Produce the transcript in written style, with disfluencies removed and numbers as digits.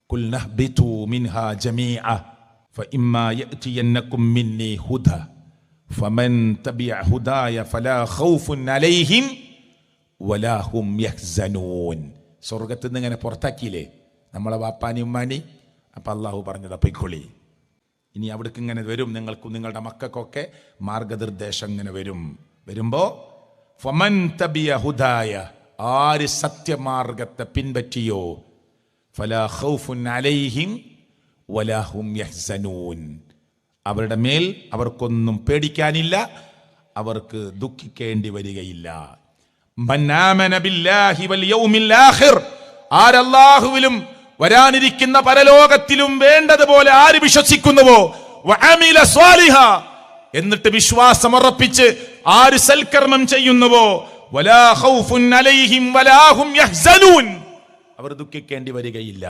ഖുൽ നഹ്ബിതു മിൻഹാ ജമീഅ ഫഇമ്മാ യഅതിയന്നകും മിന്നി ഹുദ ഫമൻ തബിഅ ഹുദായ ഫലാ ഖൗഫുൻ അലൈഹിം വലാ ഹും യഹ്സനൂൻ. സ്വർഗത്തിൽ നിന്ന് ഇങ്ങനെ പുറത്താക്കിയില്ലേ നമ്മളെ വാപ്പാനി ഉമ്മാനി. അപ്പം അള്ളാഹു പറഞ്ഞത് പൊയ്ക്കൊള്ളി, ഇനി അവിടേക്ക് ഇങ്ങനെ വരും, നിങ്ങൾക്കും നിങ്ങളുടെ മക്കൾക്കൊക്കെ മാർഗനിർദ്ദേശം ഇങ്ങനെ വരുമ്പോൾ ഫമൻ തബിയ ഹുദായ, ആര് സത്യമാർഗത്തെ പിൻപറ്റിയോ, ഫലാ ഖൗഫുൻ അലൈഹിം വലാ ഹും യഹ്സനൂൻ, അവരുടെ മേൽ അവർക്കൊന്നും പേടിക്കാനില്ല, അവർക്ക് ദുഃഖിക്കേണ്ടി വരികയില്ല. മൻ ആമന ബില്ലാഹി വൽ യൗമിൽ ആഖിർ, ആരല്ലാഹുവിലും വരാനിരിക്കുന്ന പരലോകത്തിലും വേണ്ടതുപോലെ ആര് വിശ്വസിക്കുന്നുവോ, വഅമില സ്വാലിഹ, എന്നിട്ട് വിശ്വാസമുറപ്പിച്ച് ആര് സൽക്കർമ്മം ചെയ്യുന്നുവോ, വലാ ഖൗഫുൻ അലൈഹിം വലാ ഹും യഹ്സനൂൻ, അവർ ദുഃഖിക്കേണ്ടി വരികയില്ല.